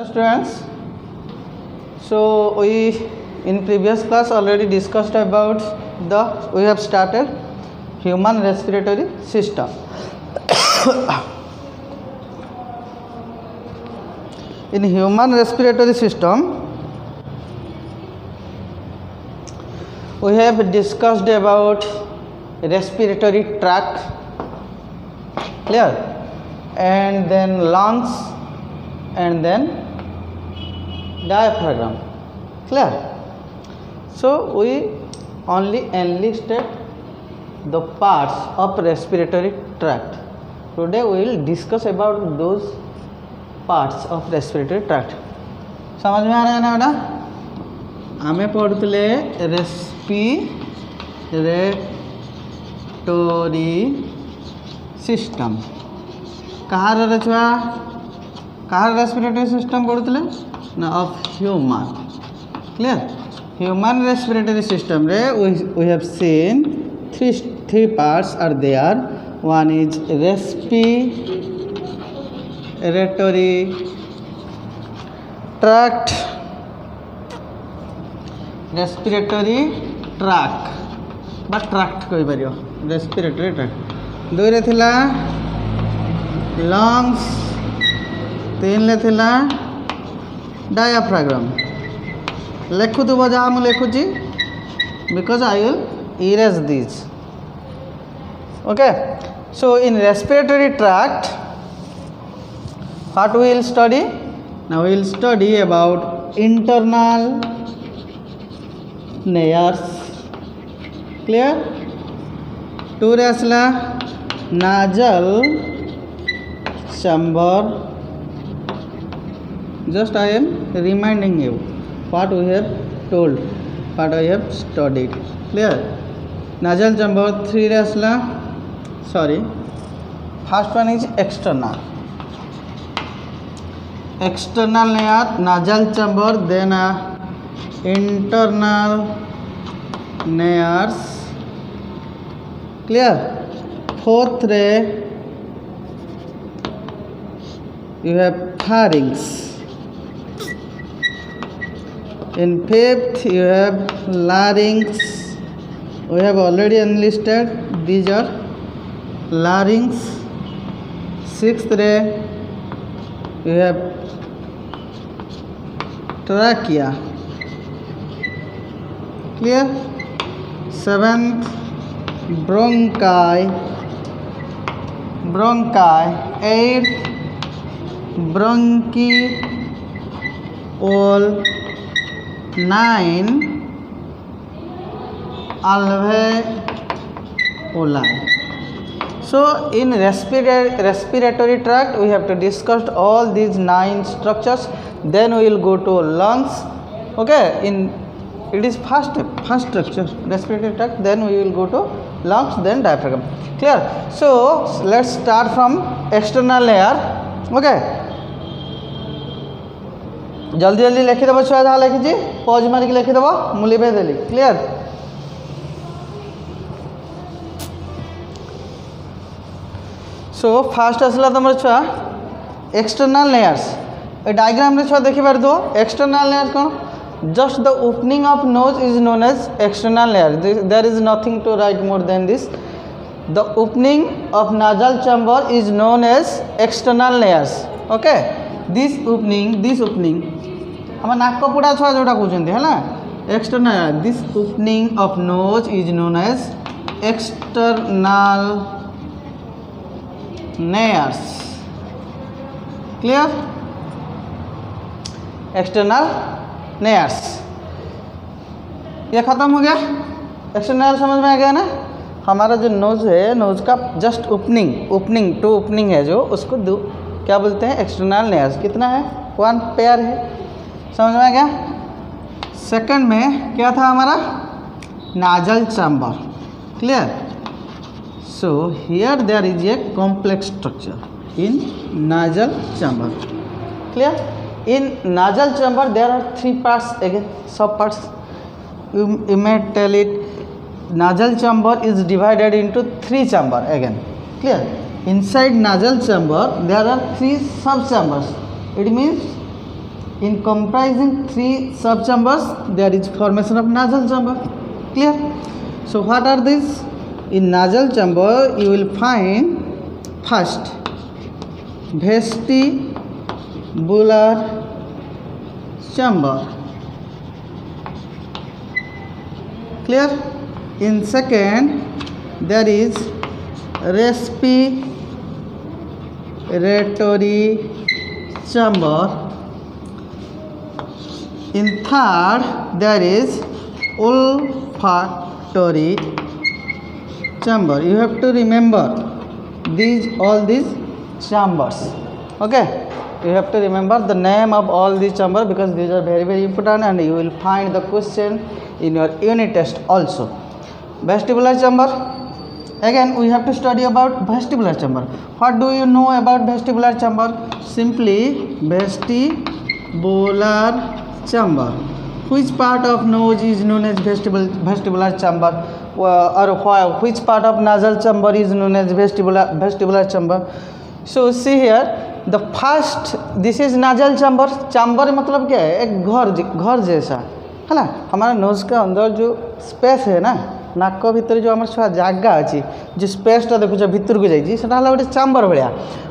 Students, so we in previous class already discussed about we have started human respiratory system. In human respiratory system we have discussed about respiratory tract, clear, and then lungs, and then diaphragm, clear. So we only enlisted the parts of respiratory tract. Today we will discuss about those parts of respiratory tract. समझ में आ रहा है ना बेटा? हमें पढ़ते respiratory system कहाँ रहा छुआ कहाँ रेस्पिरेटरी सिस्टम पढ़ुले ना of human, clear. Human respiratory system रे we have seen three parts are there. One is respiratory tract, but tract कोई परियो respiratory tract. दुई रे थिला lungs, तीन ले थिला diaphragm. लेखु तो बजा हम लेखुची because I will erase these. Okay, so in respiratory tract what we will study? Now we will study about internal layers, clear. Two resla nasal chamber. Just I am reminding you what we have told, what I have studied, clear. Nasal chamber. Three resla, sorry, first one is external layer, nasal chamber, then internal layers, clear. Fourth ray you have pharynx. In fifth you have larynx. We have already enlisted, these are larynx. Sixth ray you have trachea, clear. Seventh bronchi. Eighth bronchiole. 9 alveoli. So in respiratory tract we have to discuss all these 9 structures. Then we will go to lungs. Okay, it is first structure, respiratory tract, then we will go to lungs, then diaphragm, clear. So let's start from external layer. Okay, जल्दी जल्दी लिखिदेव छुआ जहाँ लिखी पज मारिक लिखिदेव मु लिखेदेली, clear. So fast आसला तुम छुआ एक्सटर्नल लेयर्स. ए डायग्राम रे छुआ देखि पार दो एक्सटर्नल लेयर्स कौन, just the opening of nose is known as external layer. There is nothing to write more than this. The opening of nasal chamber is known as external layers. Okay, this opening हम नाक पुड़ा छुआ जोटा कहते हैं ना external. This opening of nose is known as external layers, clear. External layers ये खत्म हो गया. एक्सटर्नल समझ में आ गया ना. हमारा जो नोज है, नोज का जस्ट ओपनिंग है जो, उसको क्या बोलते हैं, एक्सटर्नल लेयर्स. कितना है, 1 पेयर है. समझ में आ गया. सेकंड में क्या था हमारा, nasal chamber, clear. So here there is a complex structure in nasal chamber, clear. In nasal chamber there are 3 parts, again sub parts. You may tell it nasal chamber is divided into 3 chamber again, clear. Inside nasal chamber there are 3 sub chambers. It means In comprising 3 sub chambers, there is formation of nasal chamber. Clear? So what are these? In nasal chamber, you will find first vestibular chamber. Clear? In second, there is respiratory chamber. In third, there is olfactory chamber. You have to remember all these chambers. Okay, you have to remember the name of all these chambers because these are very very important, and you will find the question in your unit test also. Vestibular chamber. Again, we have to study about vestibular chamber. What do you know about vestibular chamber? Simply vestibular chamber. Which part of nose is known as vestibular chamber? Or which part of nasal chamber is known as vestibular chamber? So see here, the first, this is nasal chamber. chamber मतलब क्या है? एक घर जैसा है ना. हमारा knows के अंदर जो स्पेस है ना, नाक भितर जो आम छुआ जगह अच्छी जो स्पेसटा देखुच भितर को जाइए से गोटे चैम्बर भाया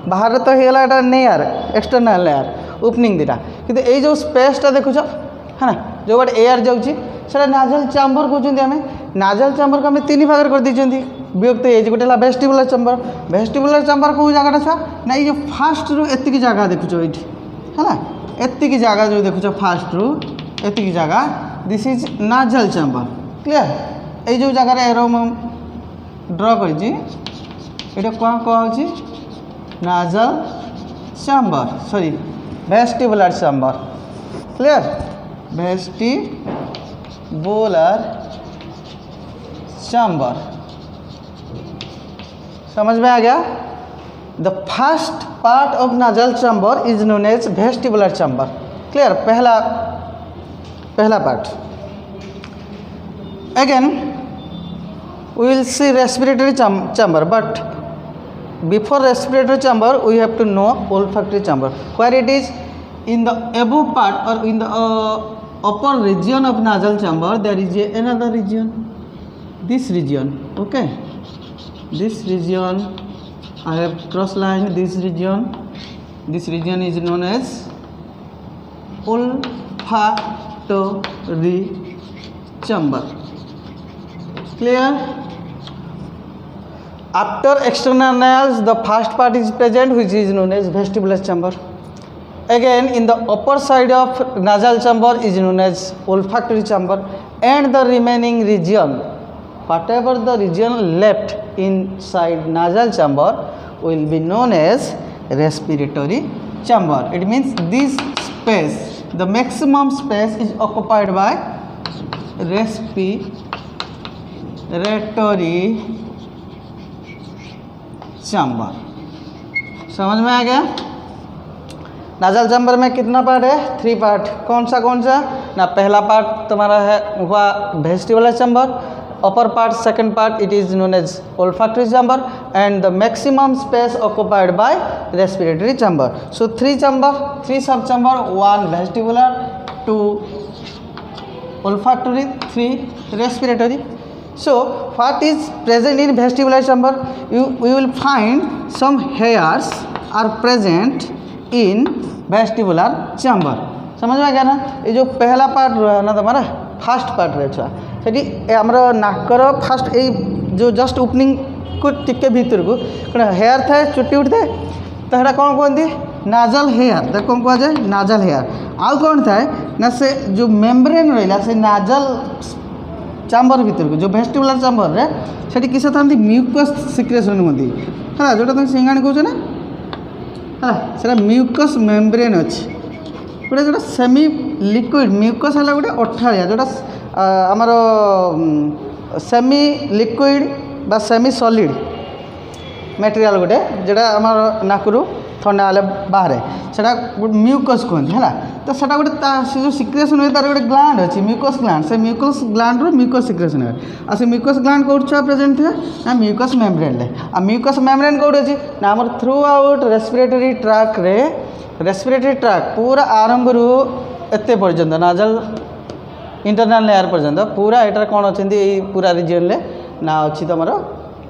बाहर तो होगा लेयर एक्सटर्नाल लेयर ओपनिंग दीटा किंतु ये जो स्पेसटा देखुच है ना जो गोटे एयर जाऊँगी से नाजल चैम्बर कहते हैं. नाजल चैम्बर को आम 3 भाग कर दी विभक्त हो गोटे वेस्टिबुलर चैम्बर. वेस्टिबुलर चैम्बर कौ जगह छुआ ना ये फास्ट रू एतिक जगह देखुच ये है ना एतिक जगह जो देखुच फास्ट रू एतिक जगह this is nasal chamber. Clear? ये जो जगह एरो ड्र कर कौन कहे nasal chamber sorry vestibular chamber. Clear? Vestibular chamber समझ में आ गया. The first part of nasal chamber is known as vestibular chamber. Clear? पहला part. Again, we will see respiratory chamber, but before respiratory chamber, we have to know olfactory chamber. Where it is in the above part or in the upper region of nasal chamber, there is another region. This region, okay. This region, I have cross line. This region is known as olfactory chamber. Clear? After external nails, the first part is present, which is known as vestibular chamber. Again, in the upper side of nasal chamber is known as olfactory chamber, and the remaining region, whatever the region left inside nasal chamber, will be known as respiratory chamber. It means this space, the maximum space, is occupied by respiratory chamber. समझ में आ गया? नाजल chamber में कितना part है? 3 part. कौन सा ना? पहला पार्ट तुम्हारा है हुआ vestibular chamber. Upper part second part it is known as olfactory chamber, and the maximum space occupied by respiratory chamber. So 3 sub chamber, 1 vestibular, 2 olfactory, 3 respiratory. So what is present in vestibular chamber? We will find some hairs are present in vestibular chamber. समझ में आ गया ना? ये जो पहला part रहा ना तुम्हारा फास्ट पार्ट रहे छुआ सेठी आमर नाकर फास्ट ये जो जस्ट ओपनिंग को टिके भीतर को हेयर थाए चुट्टी उठे तो यहाँ कौन कहते नाजल हेयर. तो कौन कह जाए नाजल हेयर. आउ कौन थाए ना से जो मेम्ब्रेन रहा से नाजल चैम्बर भीतर को जो वेस्टिबुलर चैम्बर रे सेठी किसे था म्यूकस सिक्रेशन होती है जोटा तुम सिंगाणी कौच ना है से म्यूकस मेम्ब्रेन अच्छी गोटे जो सेमी लिक्विड म्यूकस है गोटे अठाड़िया जोटा आमर सेमी लिक्विड बा सेमी सॉलिड मटेरियल गोटे जोटा आम नाकरू थंडा हेल्ले बाहर से म्यूकस कहते है तो सेटा गोटे से जो सिक्रेशन हुए तार गोटे ग्लैंड अच्छी म्यूकस ग्लैंड से म्यूकस ग्लैंड रू म्यूकस सिक्रेशन हुए आ से म्यूकस ग्लैंड कौट छुआ प्रेजेंट थे ना म्यूकस मेम्ब्रेन रे आ म्यूकस मेम्ब्रेन कौट अच्छी ना आम थ्रू आउट रेस्पिरेटरी ट्रैक रे रेस्पिरेटरी ट्रैक पूरा आरंभ रू एते पर्यंत नाजल इंटरनल लेयर पर्यंत पूरा एटार कौन अच्छा पूरा रिजन में ना अच्छी तुम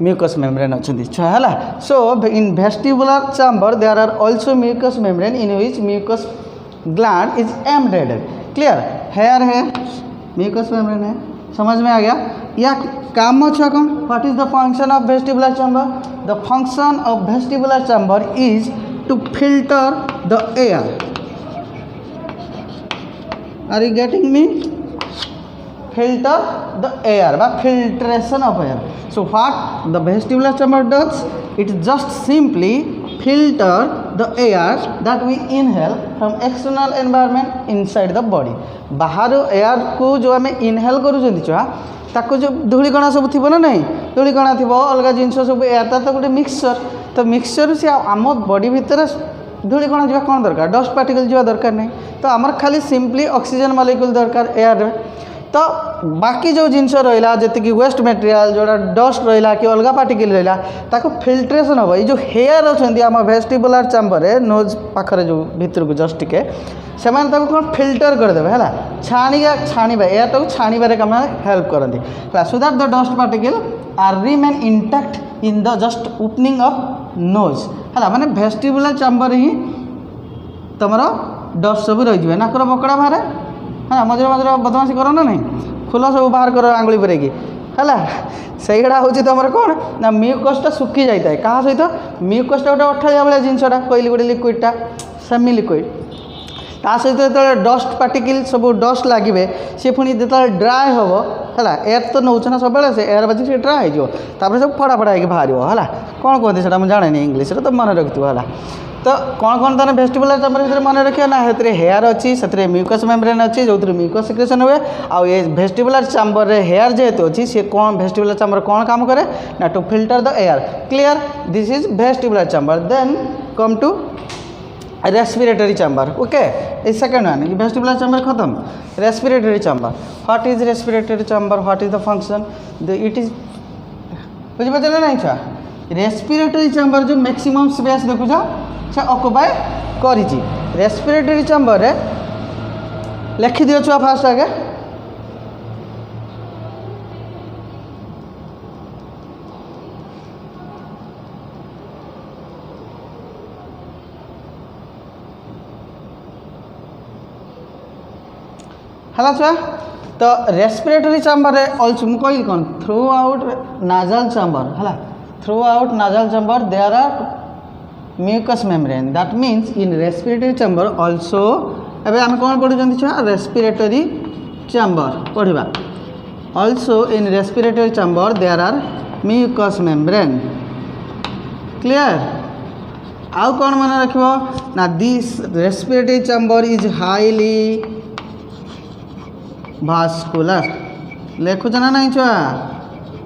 म्यूकस मेम्ब्रेन अच्छा है। So in vestibular chamber there are also mucus membrane in which mucus gland is embedded. Clear, here है म्यूकस मेम्ब्रेन है, समझ में आ गया। या काम अच्छा कौन, what is the function of vestibular chamber? The function of vestibular chamber is to filter the air. Are you getting me? filter the air by filtration of air. So what the vestibular chamber does, it just simply filter the air that we inhale from external environment inside the body. बाहर air को जो आम inhale करूँ छुआ ताको जो धूलिकणा सब थी ना, नहीं धूलिकणा थी अलग जिनस सब एयर तो गोटे मिक्सचर, तो मिक्सचर से आम बॉडी भितर धूलिकणा जावा कौन दरकार, डस्ट पार्टिकल जावा दरकार नहीं, तो आमर खाली सिंपली ऑक्सीजन मॉलिक्यूल दरकार एयर। तो बाकी जो जिनस रहा जी वेस्ट मटेरियल जोड़ा डस्ट रहा कि अलग पार्टिकल रहा ताको फिल्ट्रेशन हम। ये जो हेयर अच्छा आम वेस्टिबुलर चैम्बर नोज पाखरे जो भितर को जस्ट टिके से कौन फिल्टर करदे है, छाणीबा एयर टाक छाणीबारे कम हेल्प करती, so that the dust particle are remain intact in the just opening of nose है। माने वेस्टिबुलर चैम्बर ही तुम डस्ट सब रही नाकर मकड़ा बाहर हाँ, मझे मझे बदमाशी कर ना नहीं, फुल सब बाहर कर आंगुली पुरेकी है, सहीटा हूँ तुम कौन ना म्यूकसटा सुखी जाए क्या सहित म्यूकसटा गोटे अठाଳିଆ भाया जिनसटा कहली गोटे लिक्विडटा सेमी लिक्विड ता सहित जो डस्ट पार्टिकल सब डस्ट लगे सी पुणी जो ड्राए हम है एयर तो नौ ना सब से एयर बाजी से ड्राए हो सब फड़ा फड़ा बाहर है कौन कहते हैं जाने इंग्लीश तो मन रखिथु है। तो कौन कौन ताने वेस्टिबुलर चैम्बर भितर मन रखिए ना, से हेयर अच्छी से म्यूकस मेम्ब्रेन अच्छी जो म्यूकस सिक्रेशन हुए आउ ये वेस्टिबुलर चैम्बर रे हेयर जेहेतु अच्छी सी कौन वेस्टिबुलर चैम्बर कौन काम करे ना to filter the air. Clear, this is vestibular chamber. Then come to respiratory chamber. Okay, a second one vestibular chamber खत्म। Respiratory chamber, what is respiratory chamber, what is the function, it is बुझी पारे ना छुआ। Respiratory chamber जो maximum space देखुछ से occupy करिछि। Respiratory chamber रे लिखि दियो छुआ फास्ट आगे है छुआ। तो रेस्पिरेटरी चैम्बर रे ऑल्सो मु कहली कौन थ्रू आउट नाजल चैम्बर है, throughout nasal chamber there are mucus membrane, that means in respiratory chamber also एबे आम कौन पढ़ुं छुआ रेस्पिरेटरी चैम्बर पढ़ा also in respiratory chamber there are mucus membrane. Clear, आउ कौन मन रखिबो ना this respiratory chamber is highly vascular। लिखुच ना नहीं छुआ,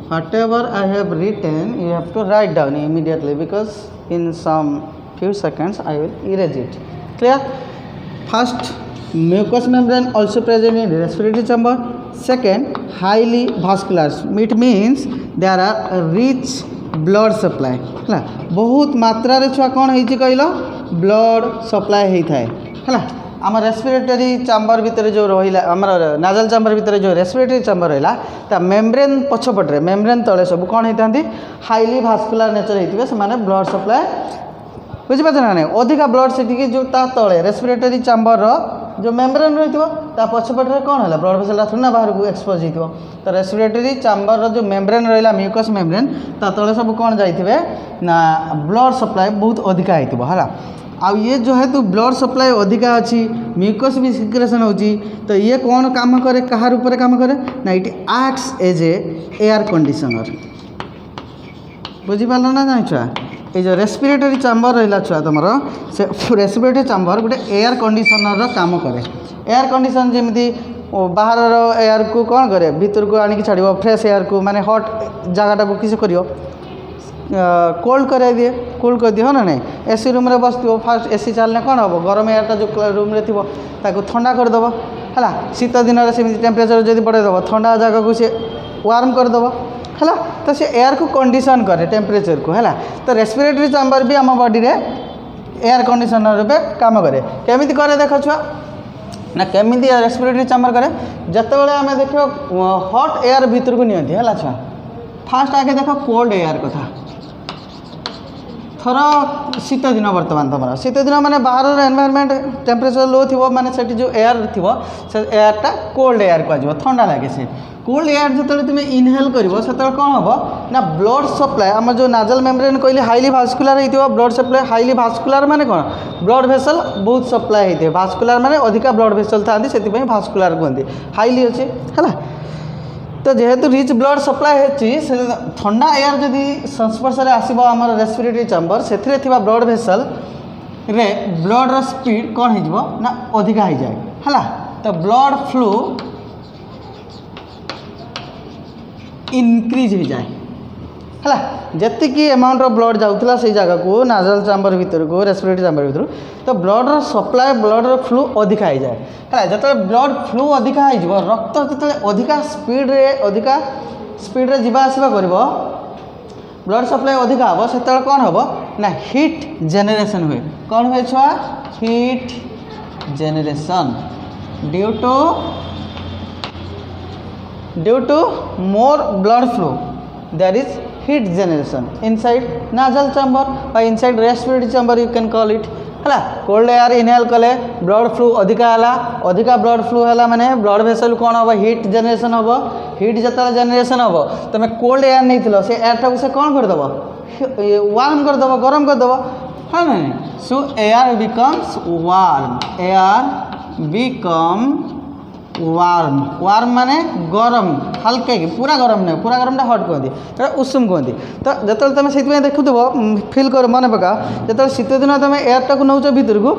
whatever I have written you have to write down immediately because in some few seconds I will erase it। Clear, first mucous membrane also present in respiratory chamber, second highly vascular, it means there are rich blood supply है, बहुत मात्रा रे छुआ कौन है कहल blood supply होता है। आम रेस्पिरेटरी चैम्बर भितर जो रहा आम नाजल चैम्बर भितर जो रेस्पिरेटरी चैम्बर रहा मेम्ब्रेन पछपटे मेम्ब्रेन तले सब कौन होता हाईली भास्कुलर नेचर होते से ब्लड सप्लाई बुझीपारे ना नहीं अधिका ब्लड से जो तले रेस्पिरेटरी चैम्बर जो मेम्ब्रेन रही पछपटे कौन है ब्लड भेसल थोड़ा बाहर को एक्सपोज हो। तो रेस्पिरेटरी चैम्बर जो मेम्ब्रेन रहा म्यूकस मेम्ब्रेन तले सब कौन जाइए ना ब्लड सप्लाई बहुत अधिका होता है। आउ ये जो है तो ब्लड सप्लाई अधिका अच्छी म्यूकस भी सिक्रेशन होची, तो ये कौन काम करे कहार ऊपर काम करे ना it acts as a air conditioner. बुझीपार ना जान छुआ ये जो रेस्पिरेटरी चैम्बर रहा छुआ तुम से रेस्पिरेटरी चैम्बर गोटे एयर कंडीशनर काम करे। एयर कंडीशन जमी बाहर एयर को कौन करे भीतर को आनिक छाड़ फ्रेश एयर को माने हॉट जगटा को किस कर कोल्ड कर दिए कूल कर दिए है ना नहीं। एसी रूम रे बस फास्ट एसी चलने कौन हम गरम एयरटा जो रूम रे थी ठंडा करदेव है। शीत दिन में टेम्परेचर जब बढ़ेदेव ठंडा जगह को सी वार्म करदेव है, तो सी एयर को कंडीशन करे टेम्परेचर को है। तो रेस्पिरेटरी चैम्बर भी आम बॉडी रे एयर कंडीशनर रूपे काम करे। केमी करे देख छुआ ना केमिति रेस्पिरेटरी चैम्बर करे जतबेले आमे देखियो हॉट एयर भीतर को नियंती है छुआ फास्ट आगे देख कोल्ड एयर कथा थर शीत दिन बर्तमान तुम शीत दिन माने बाहर एनवायरनमेंट टेम्परेचर लो थी माने सेठी जो एयर थी से एयरटा कोल्ड एयर कह ठंडा लगे से कोल्ड एयर जो तुम इनहेल कर कौन हम ना ब्लड सप्लाय आम जो नाजल मेम्ब्रेन कहली हाईली भास्कुलार होती ब्लड सप्लाय हाईली भास्कुलार माने कौन ब्लड भेसल बहुत सप्लाय होते भास्कुलार माने अधिका ब्लड भेसल था से भास्कुलार कहते हाईली अच्छे है तो जेहेतु रिच ब्लड सप्लाय है ठंडा एयर जदि संस्पर्श में आसब आम रेस्पिरेटरी चैम्बर से ब्लड भेसल रे ब्लड रो स्पीड कौन हो ना अधिका हो जाए है तो ब्लड फ्लो इनक्रीज हो जाए है जी अमाउंट ऑफ ब्लड जाऊला से जगह को नाजल चैम्बर भीतर को रेस्पिरेटरी चैम्बर भीतर तो ब्लड रो सप्लाय ब्लड रो फ्लो अधिका हो जाए है जो ब्लड फ्लो अधिका हो रक्त जो अधिका स्पीड रे जीवा आसवा कर ब्लड सप्लाय अधिका हम से कौन हम ना हीट जेनरेशन हुए कौन हुए छुआ heat generation due to more blood flow there is heat generation inside nasal chamber or inside respiratory chamber you can call it है कोल्ड एयर इनहेल कले ब्लड फ्लो अधिका ब्लड फ्लो है माने blood vessel कौन हम heat generation हम heat जो generation हम तुम कोल्ड एयर नहीं थी से एयर टाक से कौन करदेव वार्म करदेव गरम करदेव है ना सो एयर बिकम्स वार्म वार्म माने गरम हल्के पूरा गरम नहीं पूरा गरमटा हट कहती उषुम कहती तो जो तुम से देखुव फिल कर मन पका जो शीत दिन तुम एयरटा को नौ भीतर को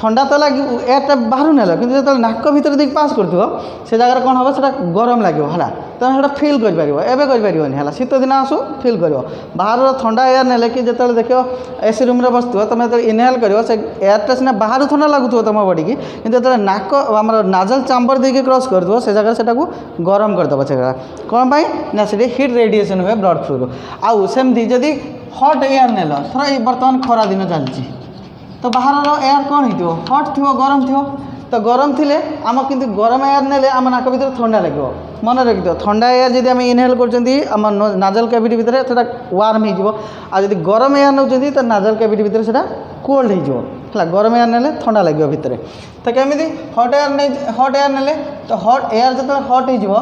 ठंडा तो लगे एयरटा बाहर ना कि जो नाक भीतर देख पास कर से जगह कौन हम से गरम लगे है तुम से फिल कर है शीत दिन आसु फिल कर बाहर ठंडा एयर ने कि जो देख एसी रूम रे बसुव तुम जो इनहेल कर एयरटा सीना बाहर ठंडा लगुव तुम बॉडी की जो नाक आम नाजल चैम्बर देखिए क्रॉस कर दो से जगह से गरम करदेव से कौन पाई ना से हीट रेडिएशन हुए ब्लड फ्लो आउ सेमती जदि हॉट एयर नेल थर बर्तमान खरा दिन चलती तो बाहर एयर कौन हो हॉट थी गरम थी तो गरम थिले आम किंतु गरम एयर नेले आम नाक भीतर ठंडा लगे मन रखिथ ठंडा एयर जब आम इनहेल कर नाजल कैविटी भितर से वार्म हो जब गरम एयर नौ तो नाजल कैविटी भितर से कोल्ड हो गरम एयर नेले ठंडा लगे भितर तो केमी हॉट एयर नेले तो हॉट एयर जो हॉट हो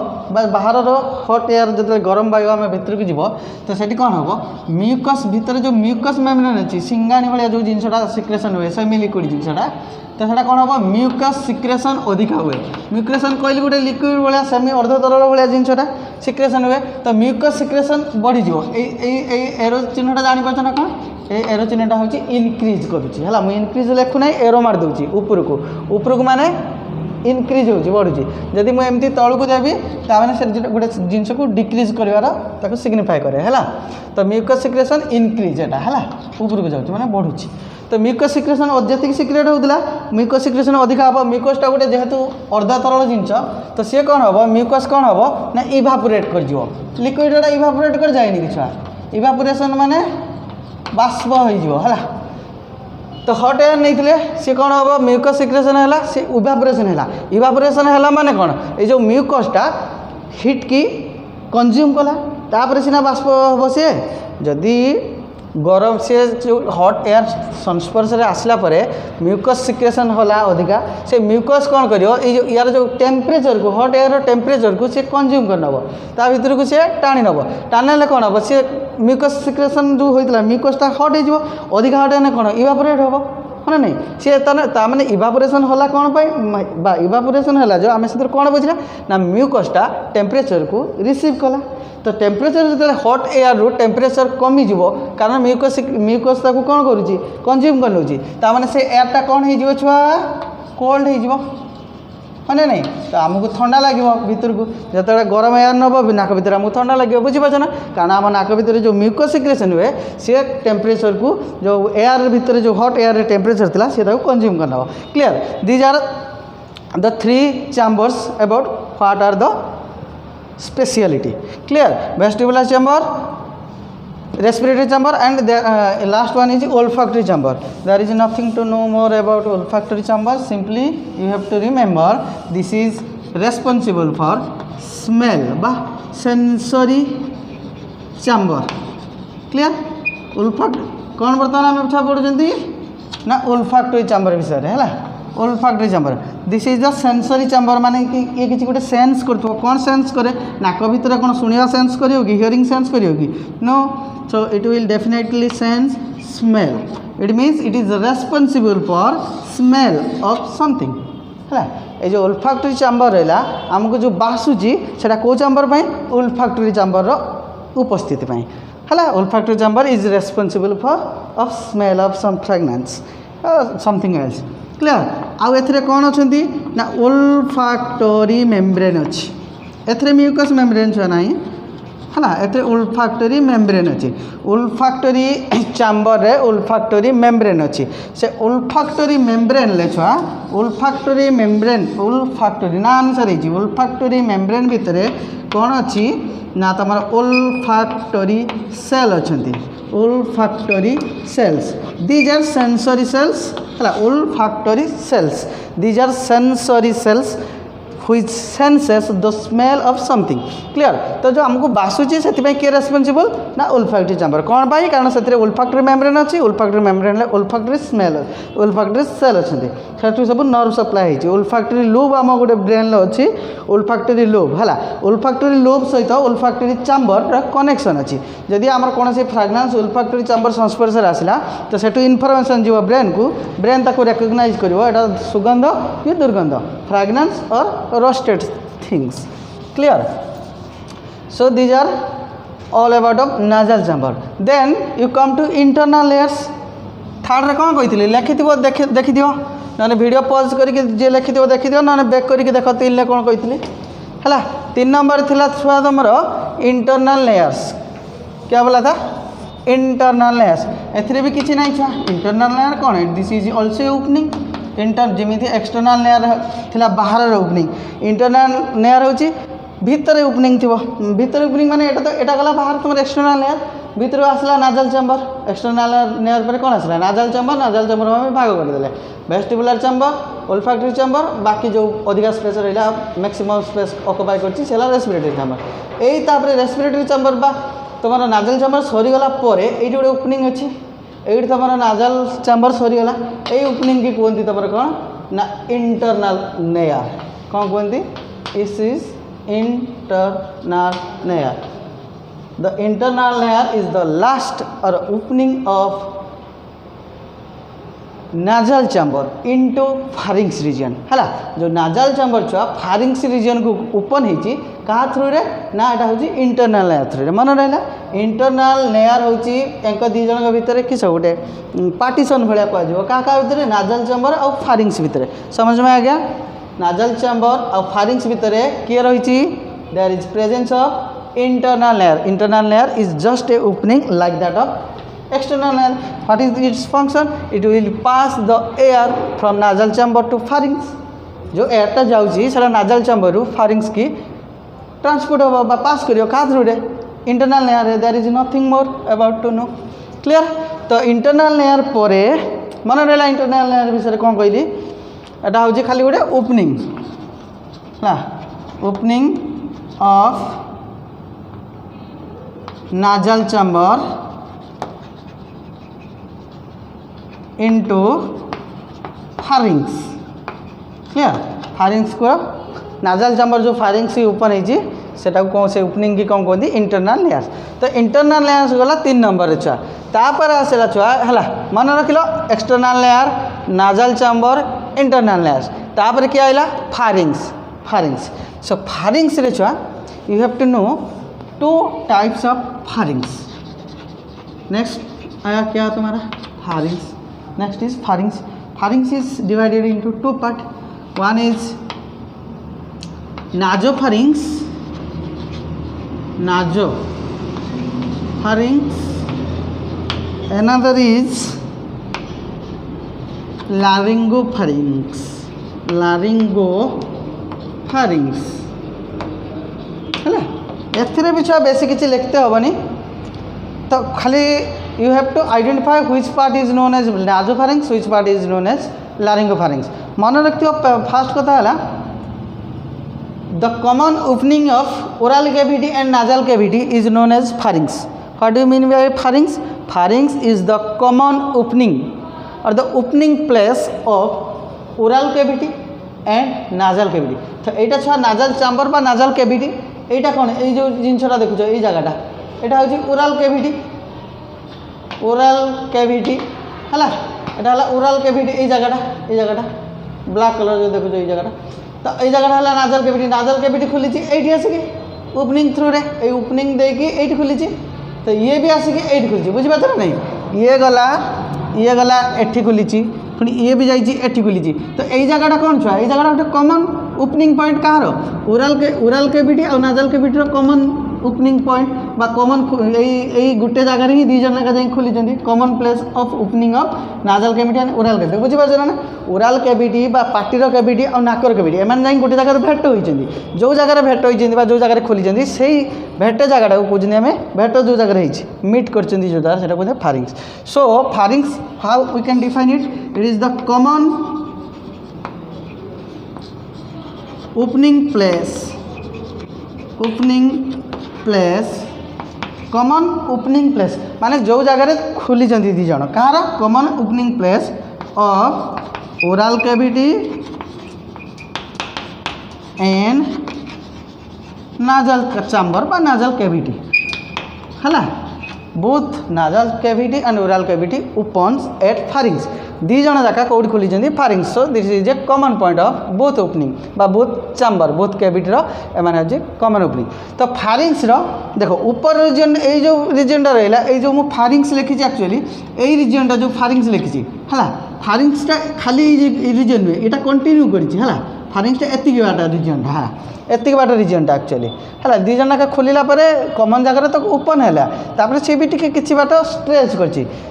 बाहर हॉट एयर जो गरम वायु आम भितर को जीव तो से कौन हम म्यूकस भितर जो म्यूकस मेम्ब्रेन अच्छी सिंगाणी भाया जो जिनसा सिक्रेशन हुए सेमी लिक्विड जिनसा तो से कौन हम म्यूकस सिक्रेशन अधिका हुए म्यूक्रेशन कहली गोटे लिक्विड भाया सेमी अर्ध तरल भाया जिनसा सिक्रेशन हुए तो म्यूकस सिक्रेशन बढ़ी एरो चिन्हटा जापर ना कौन ये एरो चिन्हटा हूँ इनक्रीज करुँची है मुझे इनक्रीज लिखुना एरो मारिदे उपरको माने इनक्रीज हो बढ़ुची जदि मुझे एमती तौक देवी तो गोटे जिनस को डिक्रीज कर सिग्निफाए करे है तो म्यूकस सिक्रेशन इनक्रीज एटा है ऊपर को जाऊँ माने बढ़ुची तो म्यूकस सिक्रेशन जी सिक्रेट होता म्यूकस सिक्रेशन अधिका हम म्यूकसटा गोटे जेहेतु अर्धा तरल जिनस तो सी कौन हम म्यूकस कौन हम ना इभापोरेट कर लिक्विडटा इभापोरेट कर जाए कि छुआ इभापोरेशन माने बाष्प हो तो हॉट एयर नहीं सी कौन हम म्यूकस सिक्रेशन है सी इभापोरेशन है माने कौन ये जो म्यूकसटा हिट की कंज्यूम कला तापर सीना बाष्प हम सी जदि गरम से जो हॉट एयर संस्पर्श में आसला म्यूकस सिक्रेशन होला अधिका से म्यूकस कौन कर यार जो टेम्परेचर को हॉट एयर टेम्परेचर को सी कंज्यूम कर नब ता भीतर को सी टाणी नब टाणे कौन हम सी म्यूकस सिक्रेशन जो होता म्यूकसटा हॉट हो अधिका हॉट है कौन इवापोरेट हम है नहीं सी ताने इवापोरेशन होला कौन बा इवापोरेशन है जो आम से कौन बुझला ना म्यूकसटा टेम्परेचर को रिसीव कला तो टेम्परेचर जो हॉट एयर रू टेम्परेचर कमिज कारण म्यूकस ताको कौन करुँची कंज्यूम कर नौची ताने से एयरटा कौन हो छुआ कोल्ड हो है नहीं तो आमको ठंडा लगे भीतर को जो गरम एयर नब नाक भीतर आमको ठंडा लगे बुझीपार ना कारण आम नाक भीतर जो म्यूकस सिक्रेशन हुए सी टेम्परेचर को जो एयर भीतर जो हॉट एयर टेम्परेचर था सी कंज्यूम कर नब clear these are the 3 chambers about what are the speciality clear vestibular chamber respiratory chamber, and the last one is olfactory chamber. There is nothing to know more about olfactory chamber. Simply you have to remember this is responsible for smell বা sensory chamber. Clear? olfactory कौन बर्तमान आम छुआ पढ़ुं ना olfactory chamber विषय है olfactory chamber. This is the sensory chamber माने कि ये किसी गोटे सेंस करथो कौन सेंस करे नाक भीतर कौन सुनिया सेंस करियो कि हियरिंग सेंस करियो कि no. So it will definitely sense smell. It means it is responsible for smell of something. है ये जो olfactory chamber रहला हमको जो बासुची सेटा को chamber पाई olfactory chamber रो उपस्थिति पाई है. olfactory chamber is responsible for of smell of some fragrance or something else. Clear? आउ एथरे कौन अछंती ना olfactory membrane अछि. एथरे mucous membrane छ नाही है एथरे olfactory membrane अछि. olfactory chamber रे olfactory membrane अछि. से olfactory membrane ले छुआ olfactory membrane olfactory ना अनुसार अछि olfactory membrane भितरे कौन अछि ना तमर olfactory cell अछंती. olfactory cells, these are sensory cells है olfactory cells. These are sensory cells which senses the smell of something. Clear? तो जो हमको बासुची से किए रेस्पॉन्सिबल ना olfactory chamber कौन पाई कारण से olfactory membrane अच्छी olfactory membrane olfactory smell olfactory cell अच्छे से सब नर्व सप्लाई है. olfactory lobe आम गोटे ब्रेन अच्छी olfactory lobe है olfactory lobe सहित olfactory chamber कनेक्शन अच्छी. जदि आम कौन से फ्रेग्रेंस olfactory chamber संस्पर्श आसला तो सेठू इनफॉरमेशन जीव ब्रेन को ब्रेन ताको रिकॉग्नाइज करिवो एटा सुगंध कि दुर्गंध फ्रेग्रेंस और roasted things. Clear? So these are all about of nasal chamber. Then you come to internal layers. Third रे कौन कही लिखिथिबो देखिदियो ना वीडियो पॉज करके जे लिखिथिबो देखिदियो ना बैक करके देख 3 ले कौन कही है. 3 नंबर थिला छुआ तुमर इंटरनल लेयर्स. क्या बोला था इंटरनल लेयर्स. एथरे भी किछि नहीं छुआ इंटरनल लेयर कौन है. This is also opening inter जमी एक्सटर्नाल लेयर थिला बाहर ओपनिंग इंटरनल लेयर होची भीतर ओपनिंग थी. भीतर ओपनिंग माने एटा तो एटा गला बाहर तुम एक्सटर्नाल लेयर भीतर आसला नाजल चैम्बर. एक्सटर्नाल लेयर पर कौन आसला नाजल चैम्बर में भाग करदे वेस्टिबुलर चैम्बर olfactory चैम्बर बाकी जो अधिका स्पेस रहा मैक्सिमम स्पेस ऑक्युपाई करछि सेला रेस्पिरेटरी चैम्बर. एई तापर रेस्पिरेटरी चैम्बर बा तुम नाजल चैम्बर सरीगला एटी गोटे ओपनिंग अच्छी ये तुम नाजल चैम्बर सरीगला ये ओपनिंग की कहते तुम कौन ना इंटरनल लेयर. कौन कहते this is internal layer. The internal layer is the last और opening of nasal chamber into pharynx region है. जो नाजल चैम्बर छुआ फारिंक्स रीजन को ओपन होती क्या थ्रू रे ना यहाँ हूँ इंटरनल लेयर थ्रू मन रहा. इंटरनल लेयर हूँ दीज भितर किस गोटे पार्टीशन भाया कह क्या भितर नाजल चैम्बर और फारिंक्स भितर समझ में आ गया. नाजल चैम्बर और फारिंक्स भितर किए रही there is presence of internal layer. Internal layer is just a opening like that of external layer. What is its function? It will pass the air from nasal chamber to pharynx. जो एयरटा जाऊँगी सारा नाजल chamber रु फारिंक्स की transport हम पास करियो का through रे internal layer है. There is nothing more about to know. Clear? तो इंटरनल लेयर पर मन रहा इंटरनल लेयर विषय कौन कहली एटा हूँ खाली गोटे opening opening of nasal chamber into pharynx. Clear? Pharynx को नाजल चैम्बर जो फारिंक्स ओपन होटा कौन से ओपनिंग की कौन कहते इंटरनल लेयर्स. तो इंटरनल लेयर्स गला 3 नंबर छुआ. तापर आसला छुआ है मन रखिल external layer nasal chamber internal layers. तापर क्या आइला फारिंक्स. फारिंक्स सो फारिंक्स रे छुआ you have to know 2 types of pharynx. Next आया क्या तुम्हारा फारिंक्स. Next is pharynx. Pharynx is divided into 2 parts. One is nasopharynx. Nasopharynx. Another is laryngopharynx. Laryngopharynx. है एथरे भी छुआ बेसी किसी लिखते हेनी तो खाली you have to identify which part is known as nasopharynx, which part is known as laryngopharynx. मन रखियो फास्ट कथा है the common opening of oral cavity and nasal cavity is known as pharynx. What do you mean by pharynx? Pharynx is the common opening और the opening place of oral cavity and nasal cavity. तो यहाँ छुआ नाजल chamber बा nasal cavity, यहाँ कौन ये जो जिनसा देखुच ये जगहटा यहाँ हूँ ओरल कैविटी, ओरल कैविटी है यहाँ ओरल कैविटी ये जगहटा ब्लैक कलर जो देखुच ये जगहटा। तो ये जगहटा है नाजल कैविटी, नाजल कैविटी खुली ये आसिक ओपनिंग थ्रू रे ये ओपनिंग देकी ये खुली। तो ये भी आसिक ये खुली बुझीपार ना नहीं, ये गला एठी खुली पुणी ये भी जाइए खुली। तो यही जगहटा कौन छुआ ये जगह गोटे कॉमन ओपनिंग पॉइंट कहार ओरल कैविटी और nasal cavity common opening point बा कॉमन यही गोटे जगह ही दी जन जाए खोली common place of opening of nasal cavity and oral cavity बुझीपार ना। ओरल कैविटी बा पार्टीर कैविटी और नाकर कैविटी एम जाए गोटे जगह भेट होती जो जगह भेट होती जो जगह खोली से भेट जगह को कहते आम भेट जो जगह मीट कर जो जगह से कहते pharynx. So pharynx how we can define it is the common opening place common opening place माने जो जगह खोली दी जन कहार common opening place of oral cavity and nasal chamber बा नाजल कैविटी है both nasal cavity and oral cavity opens at pharynx दी जन जाका कौट खोली pharynx. So this is a common point of both opening बा बोथ चैम्बर बोथ कैविटी एमाने हजे कॉमन ओपनिंग। तो फारिंग्स देखो ऊपर रीजन ये जो रीजनटा रहा ये जो मुझे फारिंग्स लिखी एक्चुअली यही रीजनटा जो फारिंग्स लिखी है फारिंग्सटा खाली रीजन नुहे यहाँ कंटिन्यू कर फारिंग्सटा एतिक बाट रीजनटा हाँ एतिक बाट रीजनटा एक्चुअली है दी जन जाक खोलला कॉमन जगह तो ओपन है सी भी किसी बाट स्ट्रेच कर।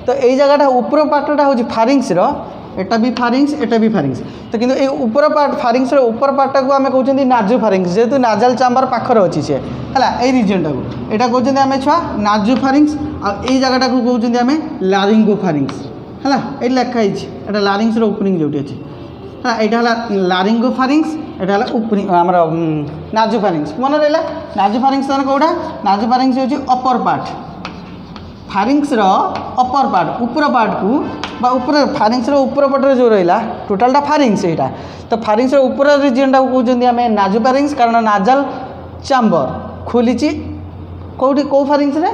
तो यही जगहटा ऊपर पार्टा हूँ फारिंग्स एटा भी फारिंग्स एटा भी फारिंग्स। तो किंतु ये ऊपर पार्ट फारिंग्स ऊपर पार्टा को आम कहते नाजु फारिंग्स जेहेतु नाजल चैम्बर पाखर अच्छी से है यही रीजनटा को यहाँ कहते आम छुआ नाजु फारिंग्स और यही जगहटा को कहते आम लारिंगो फारिंग्स है ये लिखाई है लारिंग्स ओपनिंग जो अच्छी है यहाँ लारिंगो फारिंग्स यहाँ ओपनिंग आम नाजु फारिंग्स मन रहा नाजु फारिंग्स कौटा नाजु फारिंग्स हूँ upper part pharynx upper part ऊपर पार्ट को बा ऊपर फारिंग्स ऊपर पटे जो रहा टोटालटा फारिंग्स यहाँ। तो फारिंग्स ऊपर रीजनटा को कहते आम नाजु फारिंग्स कारण नाजल चैम्बर खोली कौटी कौ फारिंग्स रे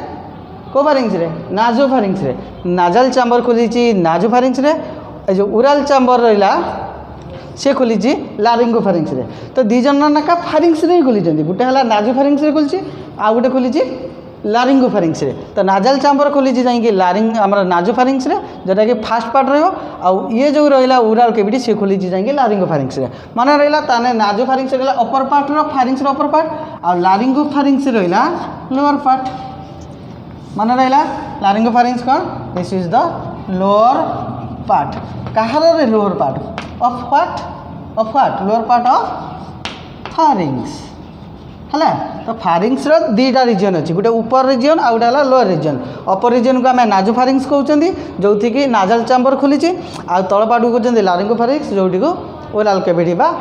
कौ फारिंग्स रे नाजो फारिंग्स रे नाजल चैम्बर खोली नाजो फारिंग्स रे जो ओरल चैम्बर रहा से खोली लारिंगो फारिंग्स रे। तो दी जन नाका फारिंग्स रे खोली गोटे है नाजो फारिंग्स रे खोली आ गोटे खोली लारिंगो फारिंग्स रे। तो नाजल चैम्बर खोली जाइए लारिंग आम नाजो फारिंग्स रे जोटा कि फास्ट पार्ट रो ये जो रहा ओरल कैविटी से खोली जाइए लारिंगो फारिंग्स रे मन रहा ताने नाजो फारिंग्स रहा अपर पार्ट रो फारिंग्स अपर पार्ट और लारिंगो फारिंग्स रहा लोअर पार्ट मन रहा लारिंगो फारिंग्स कौन this is the lower part कहार रे lower part of what lower part of pharynx है। तो फारिंग्स दीटा रीजन अच्छी गोटे ऊपर रीजन आ गोटे लोअर रीजन अपर रीजन को आम नाजो फारिंग्स कहते जो थी नाजल चैम्बर खोली आ तल पार्ट को कहते लारिंगो फारिंग्स जोटी को ओरल कैविटी बा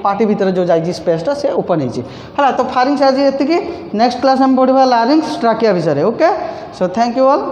पार्टी भीतर जो जाइए स्पेसटा से ओपन है। तो फारिंग्स आज ये नेक्स्ट क्लास में पढ़ा लारिंग्स ट्राकिया विषय। Okay so thank you all.